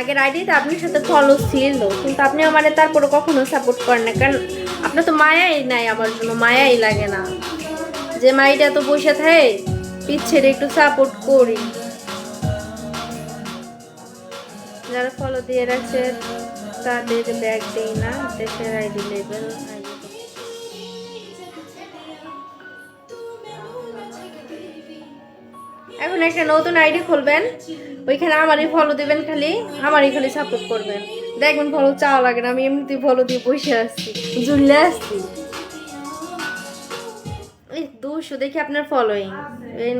আগের আইডিতে আপনার সাথে ফলো ছিল, কিন্তু আপনি আমার তারপরে কখনো সাপোর্ট করেন না, কারণ আপনার তো মায়াই নাই আমার জন্য, মায়াই লাগে না যে মাইটা তো বসে থাকে পিছের একটু সাপোর্ট করি। যারা ফলো দিয়ে রাখছে তাদের ব্যাগ দেই না, দেশের আইডি লেভেল। এখন একটা নতুন আইডি খুলবেন, ওইখানে আমারই ফলো দিবেন, খালি আমারই খালি সাপোর্ট করবেন, দেখবেন ফলো চাওয়া লাগে না, আমি এমনিতে ফলো দিয়ে বসে আসছি, ঝুলে আসছি। এই 200 দেখি আপনার ফলোইং, এর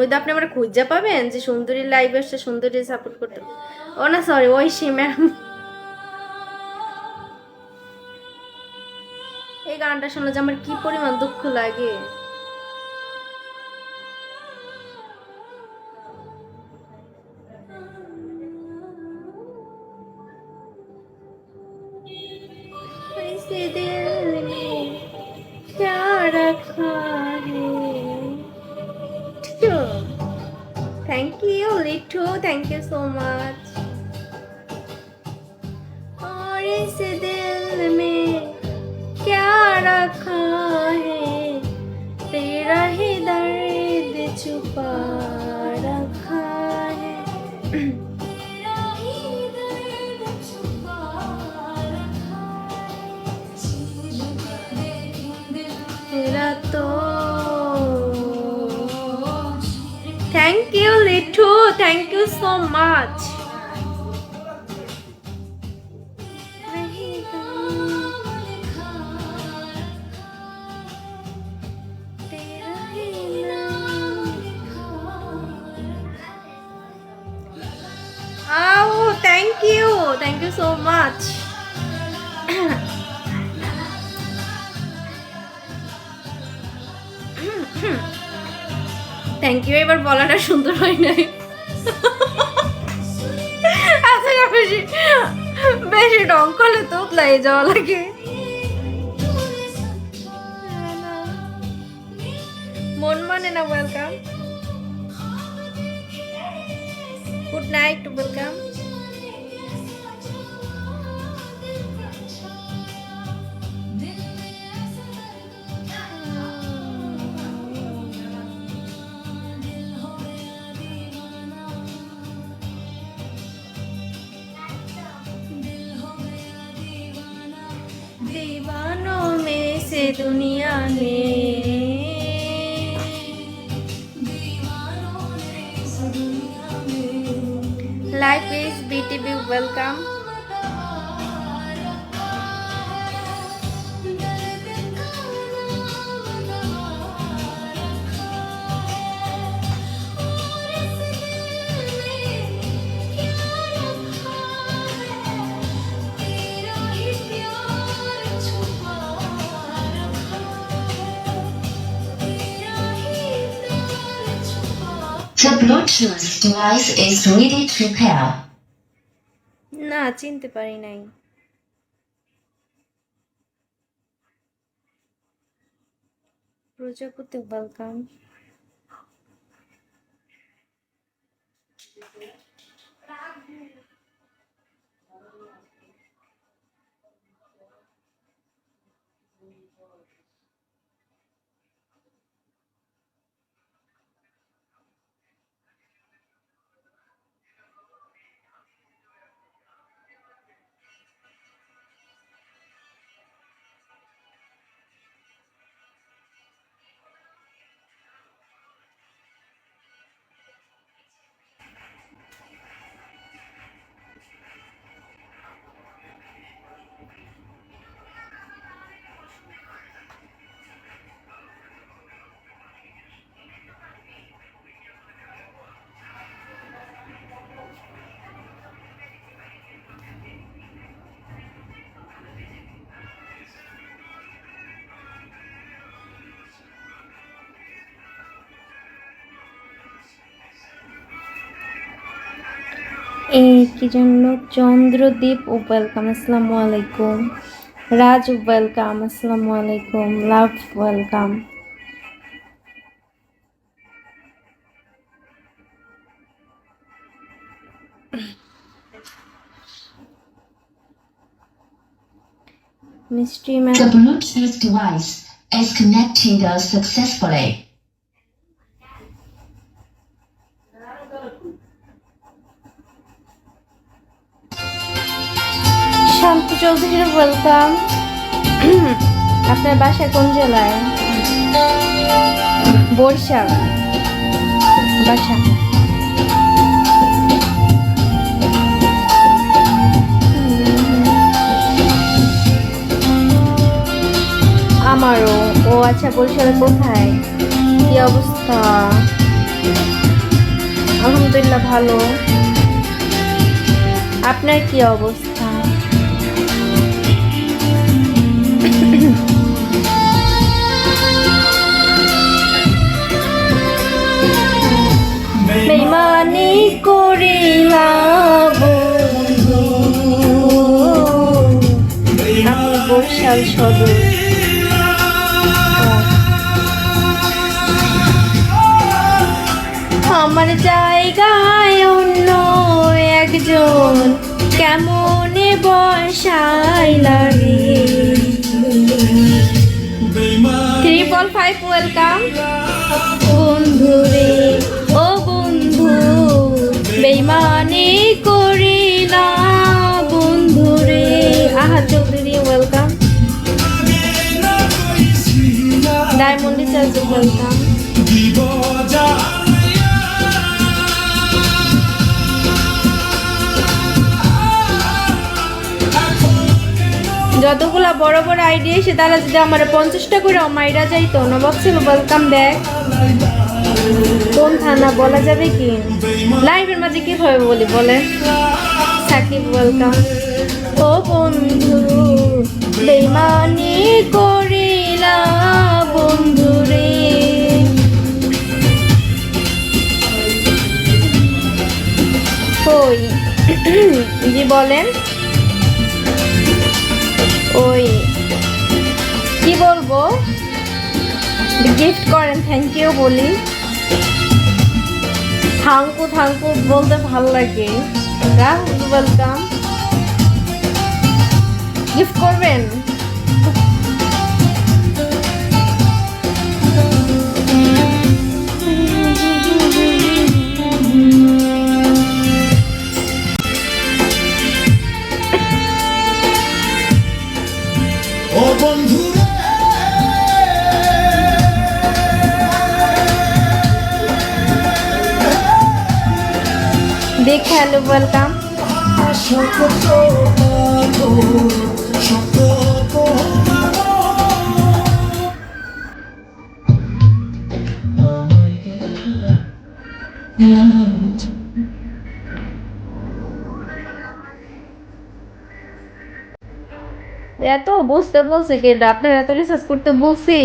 মধ্যে আপনি আমার খুঁজে পাবেন যে সুন্দরী লাইভ আসছে, সুন্দরী সাপোর্ট করতে। ও না, সরি, ঐশী ম্যাম। এই গানটা শুনলে যে আমার কি পরিমাণ দুঃখ লাগে। ऐसे दिल में क्या रखा है। Thank you Litu, thank you so much. और इस दिल में क्या रखा है, तेरा ही दर्द छुपा रखा है। तेरा तो thank you Litu, thank you so much. Oh, thank you so much. Thank you, এবার বলাটা সুন্দর হয় নাই। আচ্ছা, বেশি বেশি ঢং করলে তো উতলাই যাওয়া লাগে। মন মানে না, ওয়েলকাম, গুড নাইট, ওয়েলকাম। दीवानों में से दुनिया में, life is BTB, welcome. The Bluetooth device is ready to pair. না, চিনতে পারি নাই। প্রজাপতি, ওয়েলকাম। কি জন্য চন্দ্রদীপ, ওয়েলকাম, আসসালামু আলাইকুম। রাজ, ওয়েলকাম, আসসালামু আলাইকুম। Love, welcome. Mishti ma'am The Bluetooth device is connected successfully. Shanta Chowdhury welcome. আপনার বাসা কোন জেলায়? বরিশাল বাসা। আমারও। ও আচ্ছা, বরিশালে কোথায়? কি অবস্থা? আলহামদুলিল্লাহ ভালো। আপনার কি অবস্থা? বেইমানি করিলা বন্ধু। আপনি বরিশাল সদর। আমার জায়গায় অন্য একজন কেমনে বসাইলা রে। 355 ওয়েলকাম। বন্ধু রে ও বন্ধু, বেইমানি করিলা বন্ধু রে। আহা Chowdhury welcome. Diamond recharge welcome. যতগুলা বড় বড় আইডিয়া এসে তারা যদি আমার 50টা করে মাইরা যাইতো। নবাব ছিল ওয়েলকাম ব্যাক। কোন থানা বলা যাবে কি? লাইভের মাঝে কিভাবে বলি বলে? সাকিব ওয়েলকাম। ও বন্ধু বেইমানি করিলা বন্ধু রে। ওই জি বলেন। ওই কি বলবো, গিফট করেন থ্যাংক ইউ বলি। থাঙ্কু থাঙ্কু বলতে ভালো লাগে। রাহুল ওয়েলকাম। গিফট করবেন? ও বন্ধু দেখ হ্যালো ওয়েলকাম। এত বুঝতে বলছে কি আপনার এত রিসার্চ করতে বলছি।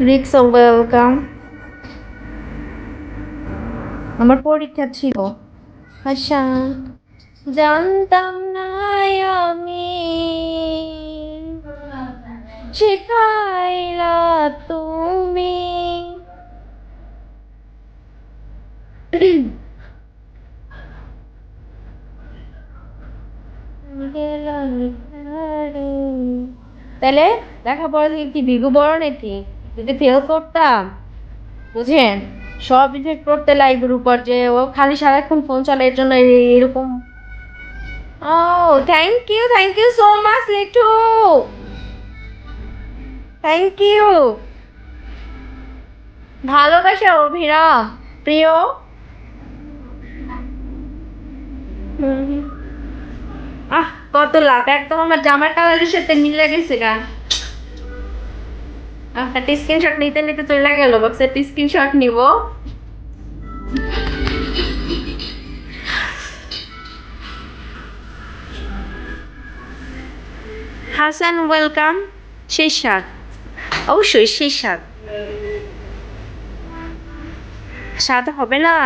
রিক্স ওয়েলকাম। আমার পরীক্ষা ছিল। আচ্ছা জানতাম না আমি, শিখাইলা তুমি। তাহলে লেখাপড়া থেকে কি ভিগু বড় নাকি? যদি ফেল করতাম বুঝেন, সব ইফেক্ট করতে লাইভের উপর যে ও খালি সারাক্ষণ ফোন চালায়, এর জন্য এরকম। ও thank you so much Litu, thank you. ভালোবাসা অভিরা প্রিয়। আহ কত লাভ, একদম আমার জামার কালারের সাথে মিলে গেছে গান। একটা স্ক্রিনশট নিতে নিতে চলে গেল, বক্সে একটা স্ক্রিনশট নিব। হাসান ওয়েলকাম। সেই সাত অবশ্যই সেই সাত সাত হবে না।